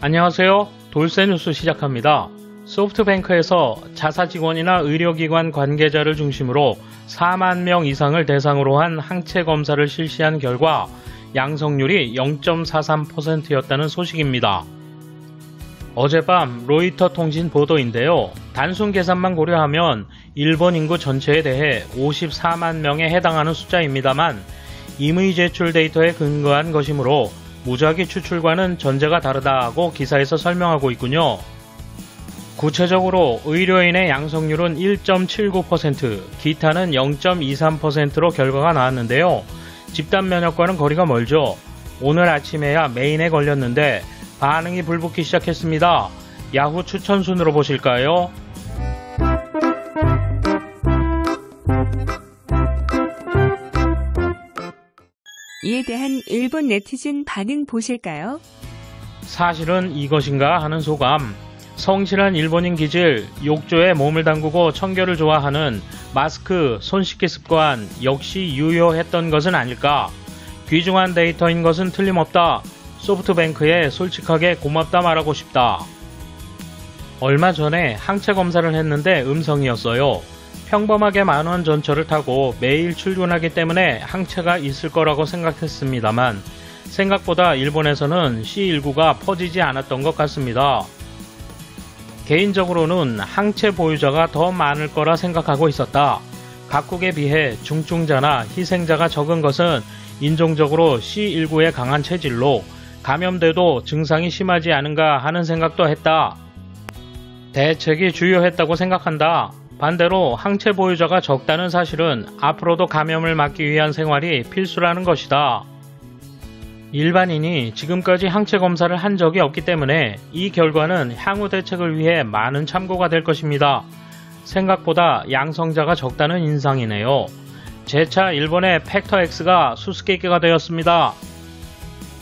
안녕하세요. 돌쇠 뉴스 시작합니다. 소프트뱅크에서 자사 직원이나 의료기관 관계자를 중심으로 4만 명 이상을 대상으로 한 항체 검사를 실시한 결과 양성률이 0.43%였다는 소식입니다. 어젯밤 로이터 통신 보도인데요. 단순 계산만 고려하면 일본 인구 전체에 대해 54만 명에 해당하는 숫자입니다만 임의 제출 데이터에 근거한 것이므로 무작위 추출과는 전제가 다르다고 기사에서 설명하고 있군요. 구체적으로 의료인의 양성률은 1.79%, 기타는 0.23%로 결과가 나왔는데요. 집단 면역과는 거리가 멀죠. 오늘 아침에야 메인에 걸렸는데 반응이 불붙기 시작했습니다. 야후 추천 순으로 보실까요? 이에 대한 일본 네티즌 반응 보실까요? 사실은 이것인가 하는 소감. 성실한 일본인 기질, 욕조에 몸을 담그고 청결을 좋아하는 마스크, 손 씻기 습관 역시 유효했던 것은 아닐까. 귀중한 데이터인 것은 틀림없다. 소프트뱅크에 솔직하게 고맙다 말하고 싶다. 얼마 전에 항체 검사를 했는데 음성이었어요. 평범하게 만원 전철을 타고 매일 출근하기 때문에 항체가 있을 거라고 생각했습니다만 생각보다 일본에서는 C19가 퍼지지 않았던 것 같습니다. 개인적으로는 항체 보유자가 더 많을 거라 생각하고 있었다. 각국에 비해 중증자나 희생자가 적은 것은 인종적으로 C19에 강한 체질로 감염돼도 증상이 심하지 않은가 하는 생각도 했다. 대책이 주요했다고 생각한다. 반대로 항체 보유자가 적다는 사실은 앞으로도 감염을 막기 위한 생활이 필수라는 것이다. 일반인이 지금까지 항체 검사를 한 적이 없기 때문에 이 결과는 향후 대책을 위해 많은 참고가 될 것입니다. 생각보다 양성자가 적다는 인상이네요. 재차 일본의 팩터X가 수수께끼가 되었습니다.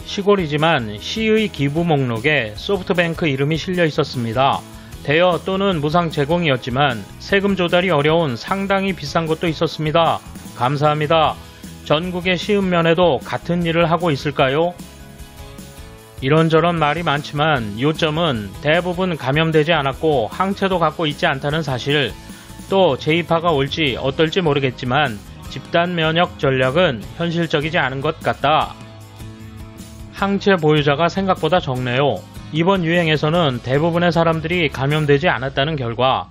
시골이지만 시의 기부 목록에 소프트뱅크 이름이 실려 있었습니다. 대여 또는 무상 제공이었지만 세금 조달이 어려운 상당히 비싼 곳도 있었습니다. 감사합니다. 전국의 시읍면에도 같은 일을 하고 있을까요? 이런저런 말이 많지만 요점은 대부분 감염되지 않았고 항체도 갖고 있지 않다는 사실, 또 제2파가 올지 어떨지 모르겠지만 집단 면역 전략은 현실적이지 않은 것 같다. 항체 보유자가 생각보다 적네요. 이번 유행에서는 대부분의 사람들이 감염되지 않았다는 결과,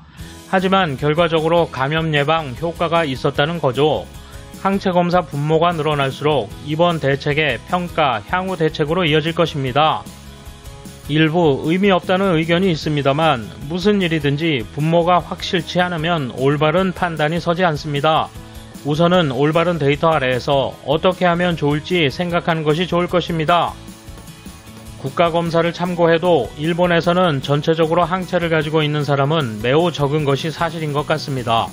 하지만 결과적으로 감염 예방 효과가 있었다는 거죠. 항체 검사 분모가 늘어날수록 이번 대책의 평가, 향후 대책으로 이어질 것입니다. 일부 의미 없다는 의견이 있습니다만 무슨 일이든지 분모가 확실치 않으면 올바른 판단이 서지 않습니다. 우선은 올바른 데이터 아래에서 어떻게 하면 좋을지 생각하는 것이 좋을 것입니다. 국가검사를 참고해도 일본에서는 전체적으로 항체를 가지고 있는 사람은 매우 적은 것이 사실인 것 같습니다.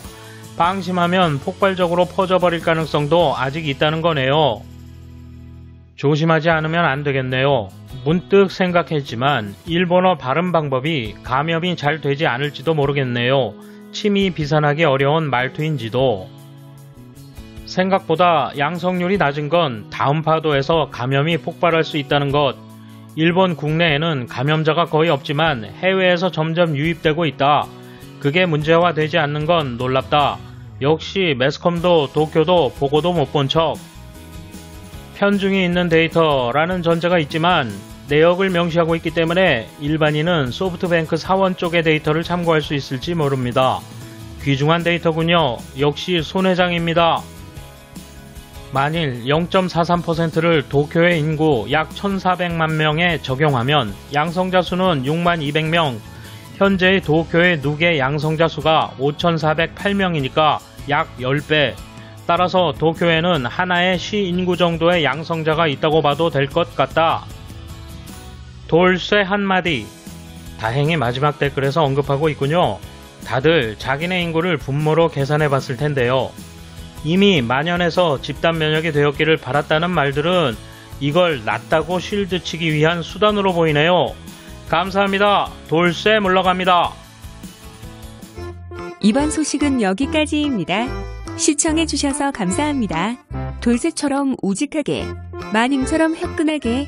방심하면 폭발적으로 퍼져버릴 가능성도 아직 있다는 거네요. 조심하지 않으면 안 되겠네요. 문득 생각했지만 일본어 발음 방법이 감염이 잘 되지 않을지도 모르겠네요. 침이 비산하기 어려운 말투인지도. 생각보다 양성률이 낮은 건 다음 파도에서 감염이 폭발할 수 있다는 것. 일본 국내에는 감염자가 거의 없지만 해외에서 점점 유입되고 있다. 그게 문제화되지 않는 건 놀랍다. 역시 매스컴도 도쿄도 보고도 못 본 척. 편중이 있는 데이터라는 전제가 있지만 내역을 명시하고 있기 때문에 일반인은 소프트뱅크 사원 쪽의 데이터를 참고할 수 있을지 모릅니다. 귀중한 데이터군요. 역시 손 회장입니다. 만일 0.43%를 도쿄의 인구 약 1,400만 명에 적용하면 양성자 수는 6만 200명, 현재의 도쿄의 누계 양성자 수가 5,408명이니까 약 10배. 따라서 도쿄에는 하나의 시 인구 정도의 양성자가 있다고 봐도 될 것 같다. 돌쇠 한마디. 다행히 마지막 댓글에서 언급하고 있군요. 다들 자기네 인구를 분모로 계산해 봤을 텐데요. 이미 만연해서 집단 면역이 되었기를 바랐다는 말들은 이걸 낫다고 쉴드치기 위한 수단으로 보이네요. 감사합니다. 돌쇠 물러갑니다. 이번 소식은 여기까지입니다. 시청해주셔서 감사합니다. 돌쇠처럼 우직하게, 마님처럼 화끈하게